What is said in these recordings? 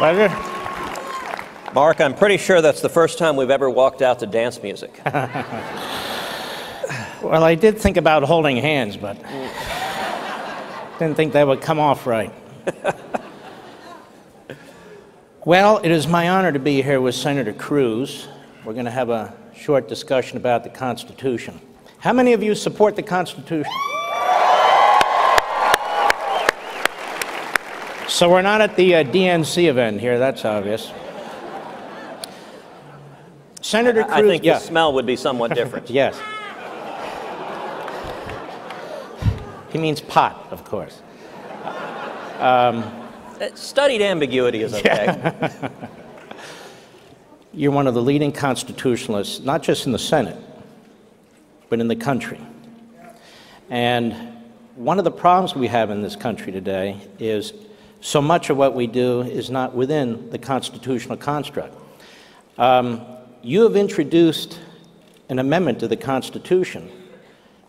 Pleasure. Mark, I'm pretty sure that's the first time we've ever walked out to dance music. Well, I did think about holding hands, but didn't think that would come off right. Well, it is my honor to be here with Senator Cruz. We're going to have a short discussion about the Constitution. How many of you support the Constitution? So we're not at the DNC event here, that's obvious. Senator Cruz, I think the smell would be somewhat different. Yes. He means pot, of course. Studied ambiguity is okay. You're one of the leading constitutionalists, not just in the Senate, but in the country. And one of the problems we have in this country today is so much of what we do is not within the constitutional construct. You have introduced an amendment to the Constitution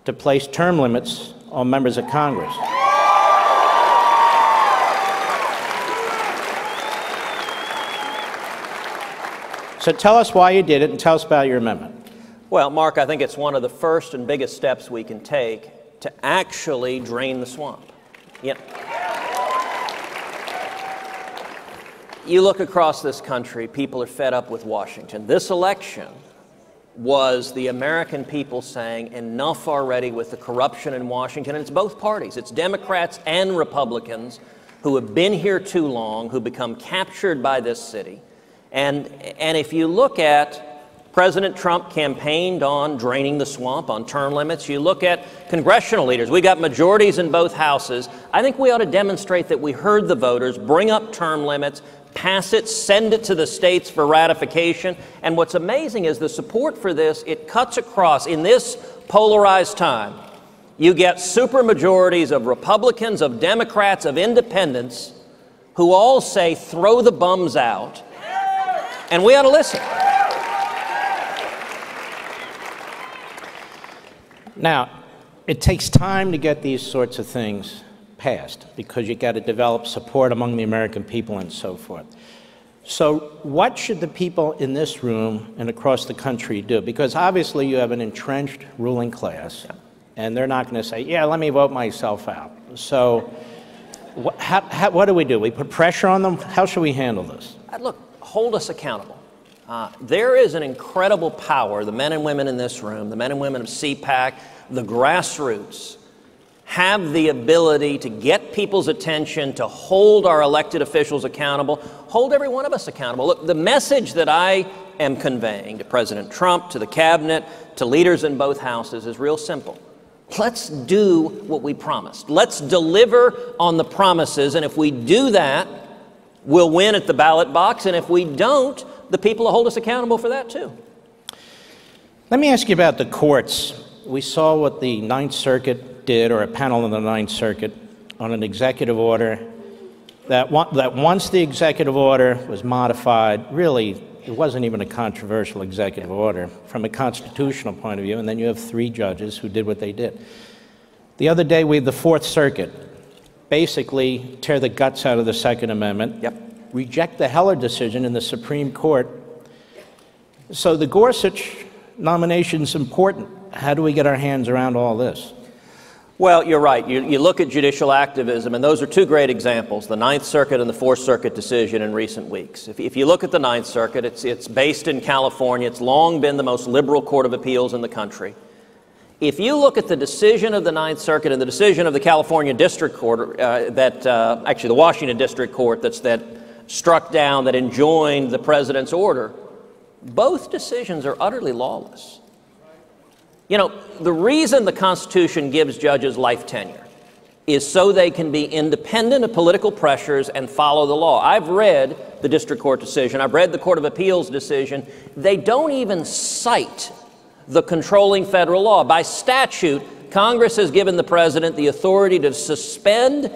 to place term limits on members of Congress. So tell us why you did it and tell us about your amendment. Well, Mark, I think it's one of the first and biggest steps we can take to actually drain the swamp. You look across this country, people are fed up with Washington. This election was the American people saying enough already with the corruption in Washington, and it's both parties. It's Democrats and Republicans who have been here too long, who become captured by this city. And if you look at President Trump campaigned on draining the swamp, on term limits. You look at congressional leaders. We got majorities in both houses. I think we ought to demonstrate that we heard the voters, bring up term limits, pass it, send it to the states for ratification. And what's amazing is the support for this, it cuts across. In this polarized time, you get supermajorities of Republicans, of Democrats, of independents, who all say, throw the bums out. And we ought to listen. Now, it takes time to get these sorts of things passed because you got to develop support among the American people and so forth. So what should the people in this room and across the country do? Because obviously you have an entrenched ruling class, and they're not going to say, yeah, let me vote myself out. So what do? We put pressure on them? How should we handle this? Look, hold us accountable. There is an incredible power, the men and women in this room, the men and women of CPAC, the grassroots, have the ability to get people's attention, to hold our elected officials accountable, hold every one of us accountable. Look, the message that I am conveying to President Trump, to the cabinet, to leaders in both houses is real simple. Let's do what we promised. Let's deliver on the promises, and if we do that, we'll win at the ballot box, and if we don't, the people will hold us accountable for that too. Let me ask you about the courts. We saw what the Ninth Circuit did, or a panel in the Ninth Circuit, on an executive order that once the executive order was modified, really, it wasn't even a controversial executive order from a constitutional point of view, and then you have 3 judges who did what they did. The other day, we had the Fourth Circuit basically tear the guts out of the Second Amendment, reject the Heller decision in the Supreme Court. So the Gorsuch nomination is important. How do we get our hands around all this? Well, you're right. You look at judicial activism, and those are 2 great examples, the Ninth Circuit and the Fourth Circuit decision in recent weeks. If you look at the Ninth Circuit, it's based in California. It's long been the most liberal court of appeals in the country. If you look at the decision of the Ninth Circuit and the decision of the California District Court, actually the Washington District Court that struck down, that enjoined the president's order, both decisions are utterly lawless. You know, the reason the Constitution gives judges life tenure is so they can be independent of political pressures and follow the law. I've read the District Court decision. I've read the Court of Appeals decision. They don't even cite the controlling federal law. By statute, Congress has given the president the authority to suspend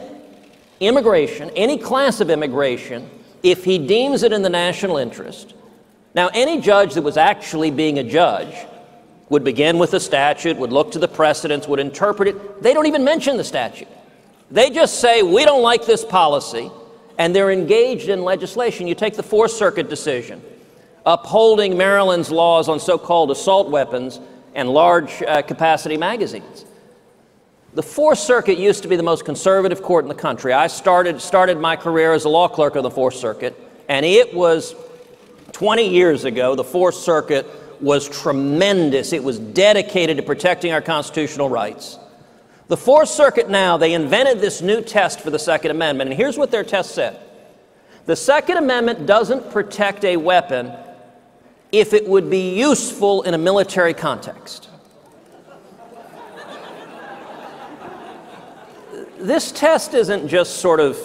immigration, any class of immigration, if he deems it in the national interest. Now, any judge that was actually being a judge would begin with the statute, would look to the precedents, would interpret it. They don't even mention the statute. They just say, we don't like this policy, and they're engaged in legislation. You take the Fourth Circuit decision, upholding Maryland's laws on so-called assault weapons and large capacity magazines. The Fourth Circuit used to be the most conservative court in the country. I started my career as a law clerk of the Fourth Circuit, and it was 20 years ago. The Fourth Circuit was tremendous. It was dedicated to protecting our constitutional rights. The Fourth Circuit now, they invented this new test for the Second Amendment, and here's what their test said. The Second Amendment doesn't protect a weapon if it would be useful in a military context. This test isn't just sort of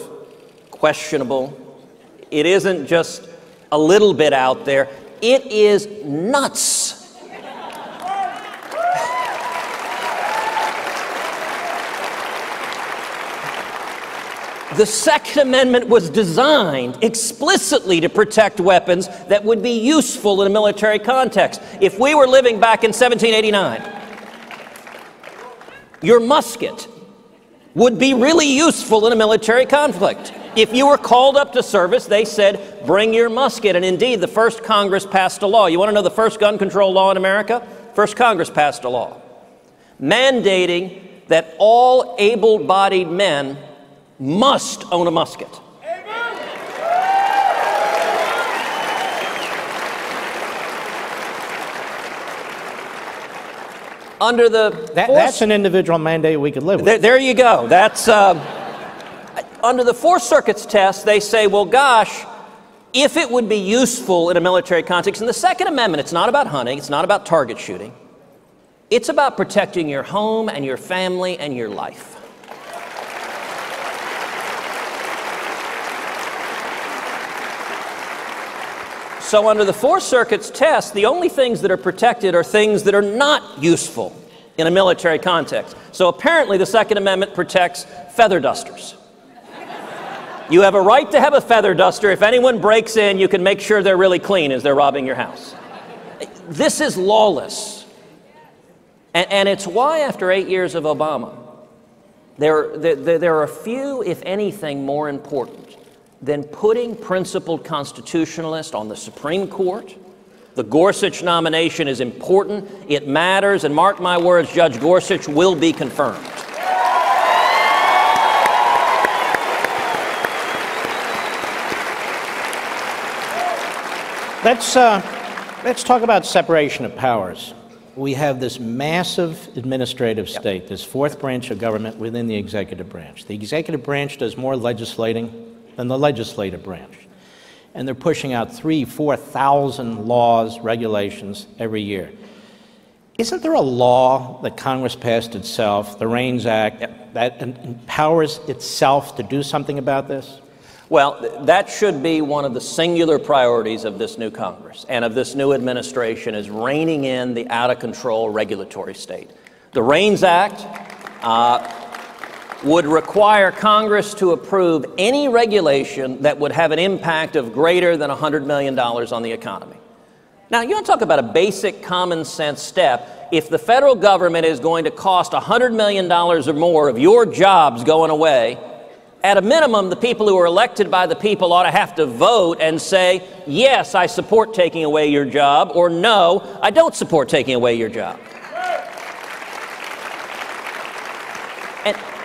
questionable. It isn't just a little bit out there. It is nuts. The Second Amendment was designed explicitly to protect weapons that would be useful in a military context. If we were living back in 1789, your musket would be really useful in a military conflict. If you were called up to service, they said, bring your musket. And indeed, the first Congress passed a law. You want to know the first gun control law in America? First Congress passed a law mandating that all able-bodied men must own a musket. Under the that's an individual mandate we could live with. There you go. That's under the Fourth Circuit's test. They say, well, gosh, if it would be useful in a military context, in the Second Amendment, it's not about hunting, it's not about target shooting. It's about protecting your home and your family and your life. So under the Fourth Circuit's test, the only things that are protected are things that are not useful in a military context. So apparently the Second Amendment protects feather dusters. You have a right to have a feather duster. If anyone breaks in, you can make sure they're really clean as they're robbing your house. This is lawless. And it's why after 8 years of Obama, there are few, if anything, more important than putting principled constitutionalists on the Supreme Court. The Gorsuch nomination is important. It matters. And mark my words, Judge Gorsuch will be confirmed. Let's talk about separation of powers. We have this massive administrative state, this fourth branch of government within the executive branch. The executive branch does more legislating than the legislative branch. And they're pushing out 3,000 to 4,000 laws, regulations every year. Isn't there a law that Congress passed itself, the REINS Act, that empowers itself to do something about this? Well, that should be one of the singular priorities of this new Congress and of this new administration, is reining in the out-of-control regulatory state. The REINS Act would require Congress to approve any regulation that would have an impact of greater than $100 million on the economy. Now, you want to talk about a basic common sense step. If the federal government is going to cost $100 million or more of your jobs going away, at a minimum, the people who are elected by the people ought to have to vote and say, yes, I support taking away your job, or no, I don't support taking away your job.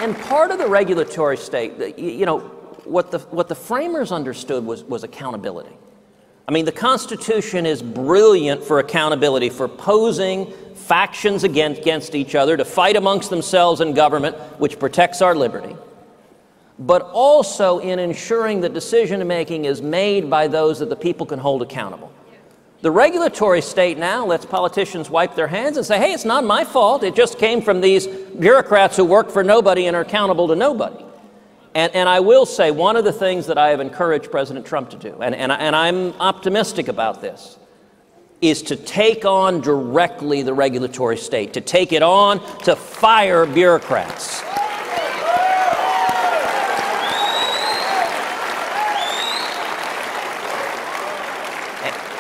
And part of the regulatory state, you know, what the framers understood was accountability. I mean, the Constitution is brilliant for accountability, for posing factions against each other to fight amongst themselves in government, which protects our liberty, but also in ensuring that decision-making is made by those that the people can hold accountable. The regulatory state now lets politicians wipe their hands and say, hey, it's not my fault. It just came from these bureaucrats who work for nobody and are accountable to nobody. And I will say, one of the things that I have encouraged President Trump to do, and I'm optimistic about this, is to take on directly the regulatory state, to take it on, to fire bureaucrats.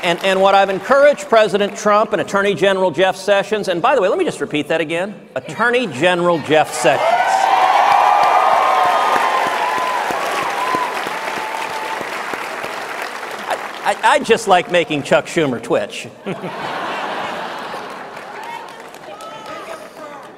And what I've encouraged President Trump and Attorney General Jeff Sessions, and by the way, let me just repeat that again, Attorney General Jeff Sessions. I just like making Chuck Schumer twitch.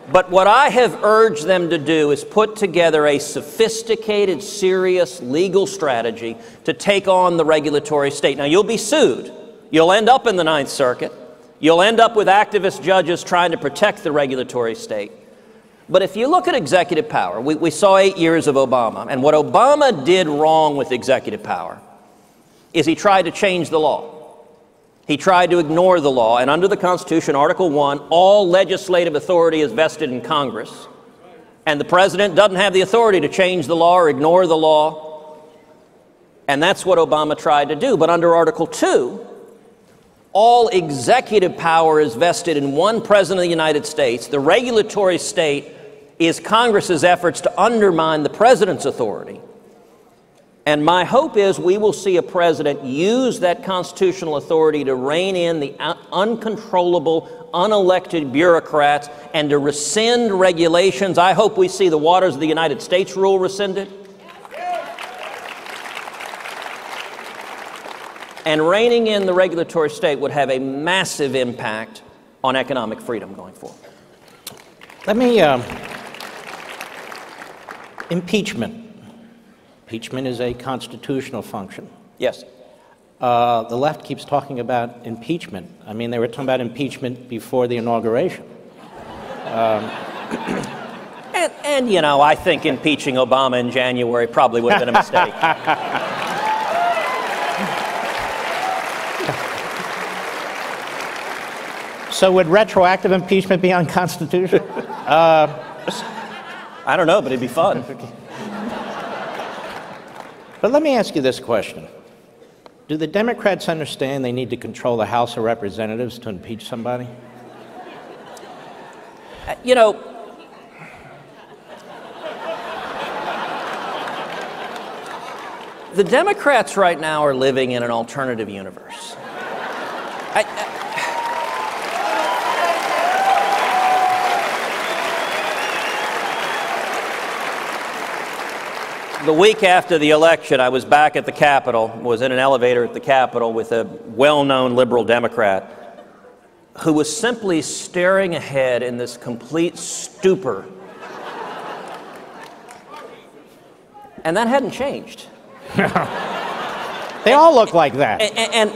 But what I have urged them to do is put together a sophisticated, serious legal strategy to take on the regulatory state. Now, you'll be sued. You'll end up in the Ninth Circuit. You'll end up with activist judges trying to protect the regulatory state. But if you look at executive power, we saw 8 years of Obama, and what Obama did wrong with executive power is he tried to change the law. He tried to ignore the law, and under the Constitution, Article 1, all legislative authority is vested in Congress, and the president doesn't have the authority to change the law or ignore the law, and that's what Obama tried to do. But under Article 2, all executive power is vested in one president of the United States. The regulatory state is Congress's efforts to undermine the president's authority. And my hope is we will see a president use that constitutional authority to rein in the uncontrollable, unelected bureaucrats and to rescind regulations. I hope we see the Waters of the United States rule rescinded. And reining in the regulatory state would have a massive impact on economic freedom going forward. Let me, impeachment. Impeachment is a constitutional function. Yes. The left keeps talking about impeachment. I mean, they were talking about impeachment before the inauguration. And, you know, I think impeaching Obama in January probably would have been a mistake. So would retroactive impeachment be unconstitutional? I don't know, but it'd be fun. But let me ask you this question. Do the Democrats understand they need to control the House of Representatives to impeach somebody? You know, the Democrats right now are living in an alternative universe. The week after the election, I was back at the Capitol, was in an elevator at the Capitol with a well-known liberal Democrat who was simply staring ahead in this complete stupor. And that hadn't changed. They all look like that. And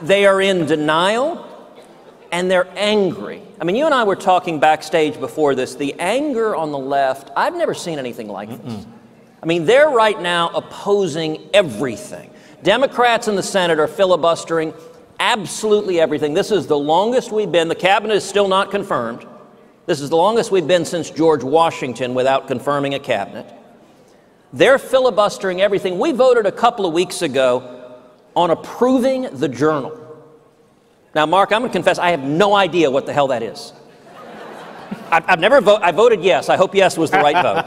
they are in denial, and they're angry. I mean, you and I were talking backstage before this. The anger on the left, I've never seen anything like this. I mean, they're right now opposing everything. Democrats in the Senate are filibustering absolutely everything. This is the longest we've been. The cabinet is still not confirmed. This is the longest we've been since George Washington without confirming a cabinet. They're filibustering everything. We voted a couple of weeks ago on approving the Journal. Now, Mark, I'm going to confess, I have no idea what the hell that is. I've never voted. I voted yes. I hope yes was the right vote.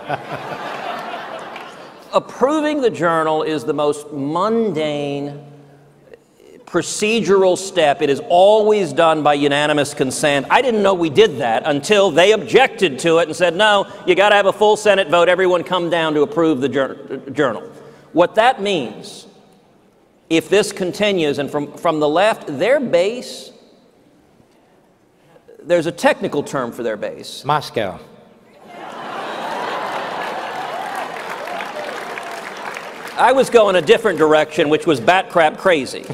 Approving the Journal is the most mundane, procedural step. It is always done by unanimous consent. I didn't know we did that until they objected to it and said, no, you got to have a full Senate vote. Everyone come down to approve the Journal. What that means, if this continues, and from the left, their base, there's a technical term for their base. Moscow. I was going a different direction, which was bat crap crazy.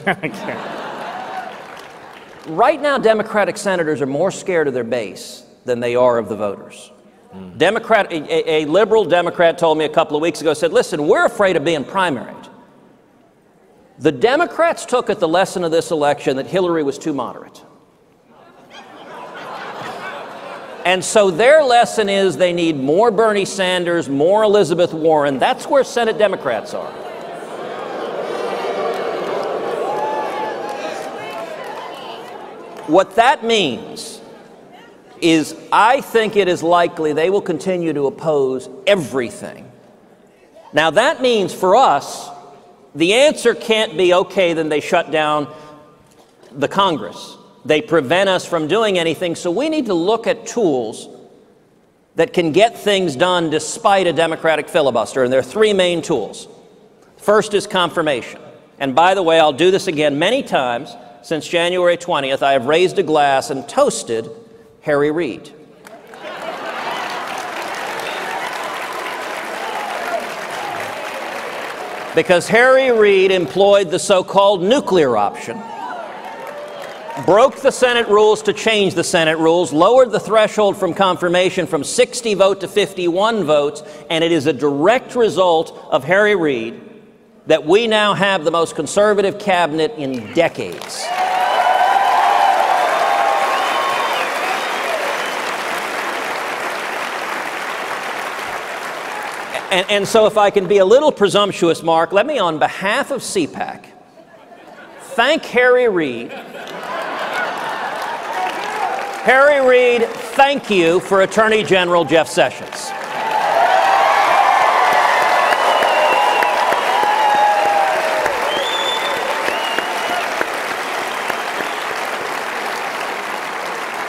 Right now, Democratic senators are more scared of their base than they are of the voters. A liberal Democrat told me a couple of weeks ago, said, listen, we're afraid of being primaried. The Democrats took at the lesson of this election that Hillary was too moderate. And so their lesson is they need more Bernie Sanders, more Elizabeth Warren. That's where Senate Democrats are. What that means is I think it is likely they will continue to oppose everything. Now that means for us, the answer can't be, okay, then they shut down the Congress. They prevent us from doing anything, so we need to look at tools that can get things done despite a Democratic filibuster, and there are three main tools. First is confirmation. And by the way, I'll do this again many times since January 20th. I have raised a glass and toasted Harry Reid. Because Harry Reid employed the so-called nuclear option, broke the Senate rules to change the Senate rules, lowered the threshold from confirmation from 60 vote to 51 votes, and it is a direct result of Harry Reid that we now have the most conservative cabinet in decades. And so if I can be a little presumptuous, Mark, let me, on behalf of CPAC, thank Harry Reid. Harry Reid, thank you for Attorney General Jeff Sessions.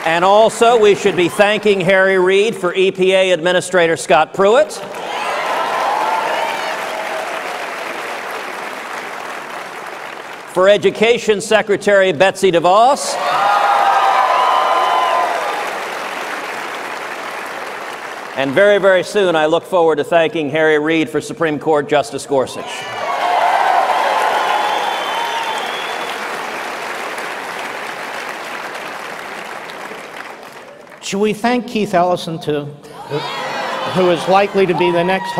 And also, we should be thanking Harry Reid for EPA Administrator Scott Pruitt. For Education Secretary Betsy DeVos. And very, very soon, I look forward to thanking Harry Reid for Supreme Court Justice Gorsuch. Should we thank Keith Ellison, too, who is likely to be the next,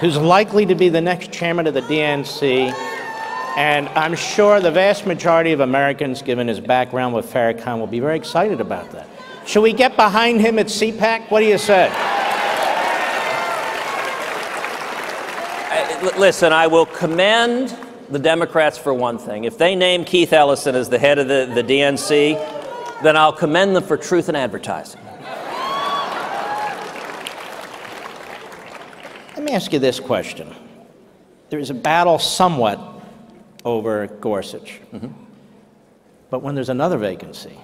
who's likely to be the next chairman of the DNC? And I'm sure the vast majority of Americans, given his background with Farrakhan, will be very excited about that. Should we get behind him at CPAC? What do you say? Listen, I will commend the Democrats for one thing. If they name Keith Ellison as the head of the DNC, then I'll commend them for truth in advertising. Let me ask you this question. There's a battle somewhat over Gorsuch. Mm-hmm. But when there's another vacancy,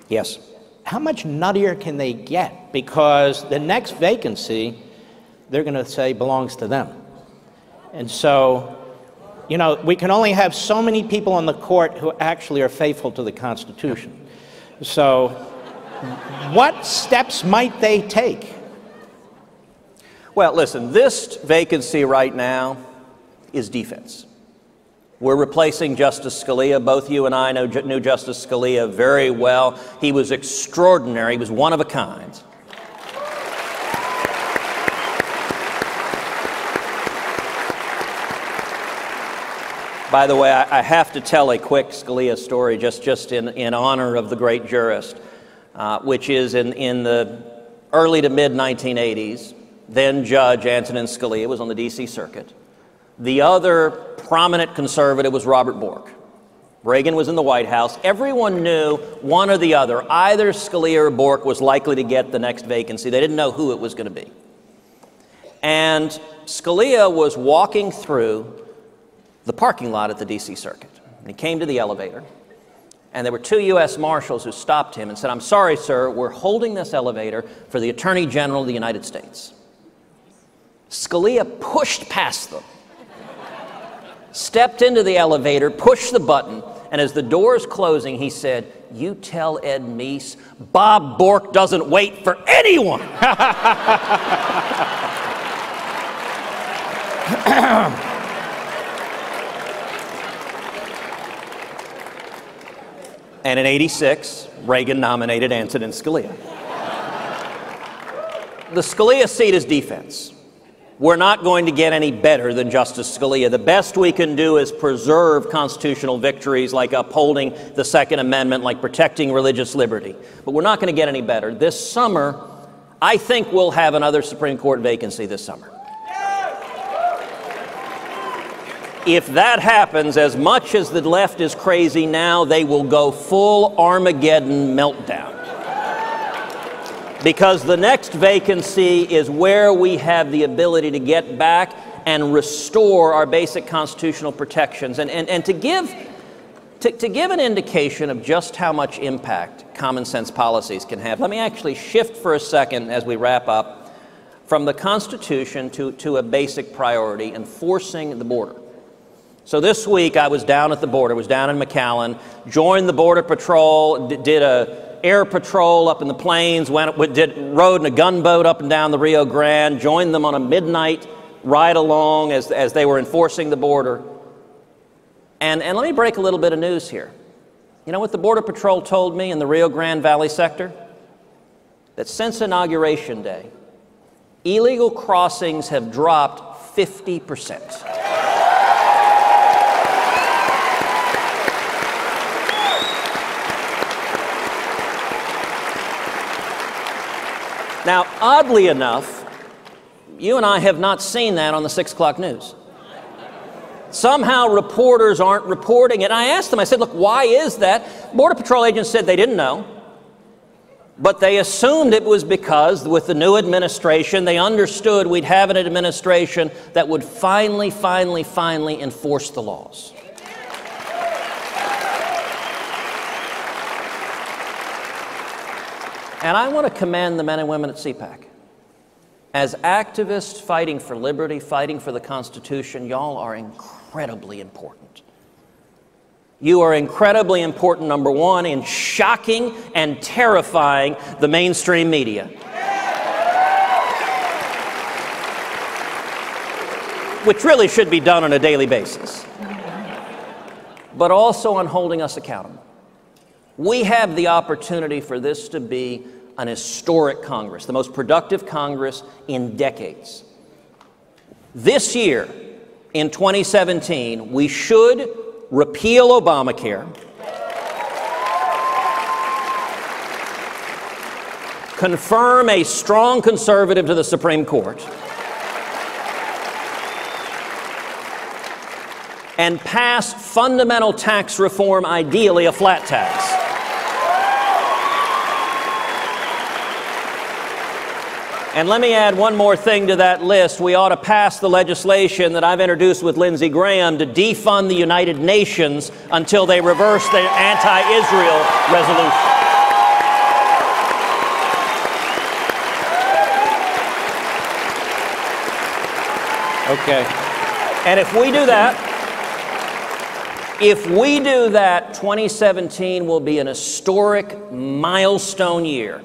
yes, how much nuttier can they get? Because the next vacancy, they're going to say belongs to them. And so, you know, we can only have so many people on the court who actually are faithful to the Constitution. So what steps might they take? Well, listen, this vacancy right now is defense. We're replacing Justice Scalia. Both you and I knew Justice Scalia very well. He was extraordinary. He was one of a kind. By the way, I have to tell a quick Scalia story just in honor of the great jurist, which is in the early to mid-1980s, then Judge Antonin Scalia was on the D.C. Circuit. The other prominent conservative was Robert Bork. Reagan was in the White House. Everyone knew one or the other, either Scalia or Bork, was likely to get the next vacancy. They didn't know who it was going to be. And Scalia was walking through the parking lot at the D.C. Circuit. And he came to the elevator, and there were two U.S. Marshals who stopped him and said, "I'm sorry, sir, we're holding this elevator for the Attorney General of the United States." Scalia pushed past them, stepped into the elevator, pushed the button, and as the doors closing, he said, "You tell Ed Meese, Bob Bork doesn't wait for anyone." And in '86, Reagan nominated Antonin Scalia. The Scalia seat is defense. We're not going to get any better than Justice Scalia. The best we can do is preserve constitutional victories like upholding the Second Amendment, like protecting religious liberty. But we're not going to get any better. This summer, I think we'll have another Supreme Court vacancy this summer. If that happens, as much as the left is crazy now, they will go full Armageddon meltdown. Because the next vacancy is where we have the ability to get back and restore our basic constitutional protections. And to give an indication of just how much impact common sense policies can have, let me actually shift for a second as we wrap up from the Constitution to a basic priority, enforcing the border. So this week I was down at the border, was down in McAllen, joined the Border Patrol, did a air patrol up in the plains, rode in a gunboat up and down the Rio Grande, joined them on a midnight ride along as they were enforcing the border. And let me break a little bit of news here. You know what the Border Patrol told me in the Rio Grande Valley sector? That since Inauguration Day, illegal crossings have dropped 50%. Now, oddly enough, you and I have not seen that on the 6 o'clock news. Somehow reporters aren't reporting it. I asked them, I said, look, why is that? Border Patrol agents said they didn't know, but they assumed it was because with the new administration, they understood we'd have an administration that would finally enforce the laws. And I want to commend the men and women at CPAC. As activists fighting for liberty, fighting for the Constitution, y'all are incredibly important. You are incredibly important, number one, in shocking and terrifying the mainstream media. Which really should be done on a daily basis. But also on holding us accountable. We have the opportunity for this to be an historic Congress, the most productive Congress in decades. This year, in 2017, we should repeal Obamacare, confirm a strong conservative to the Supreme Court, and pass fundamental tax reform, ideally a flat tax. And let me add one more thing to that list. We ought to pass the legislation that I've introduced with Lindsey Graham to defund the United Nations until they reverse their anti-Israel resolution. Okay. And if we do that, 2017 will be an historic milestone year.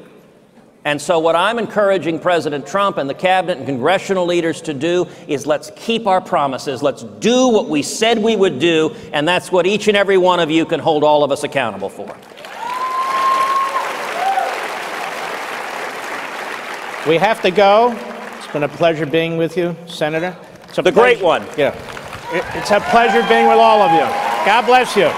And so what I'm encouraging President Trump and the cabinet and congressional leaders to do is let's keep our promises. Let's do what we said we would do, and that's what each and every one of you can hold all of us accountable for. We have to go. It's been a pleasure being with you, Senator. The great one. Yeah. It's a pleasure being with all of you. God bless you.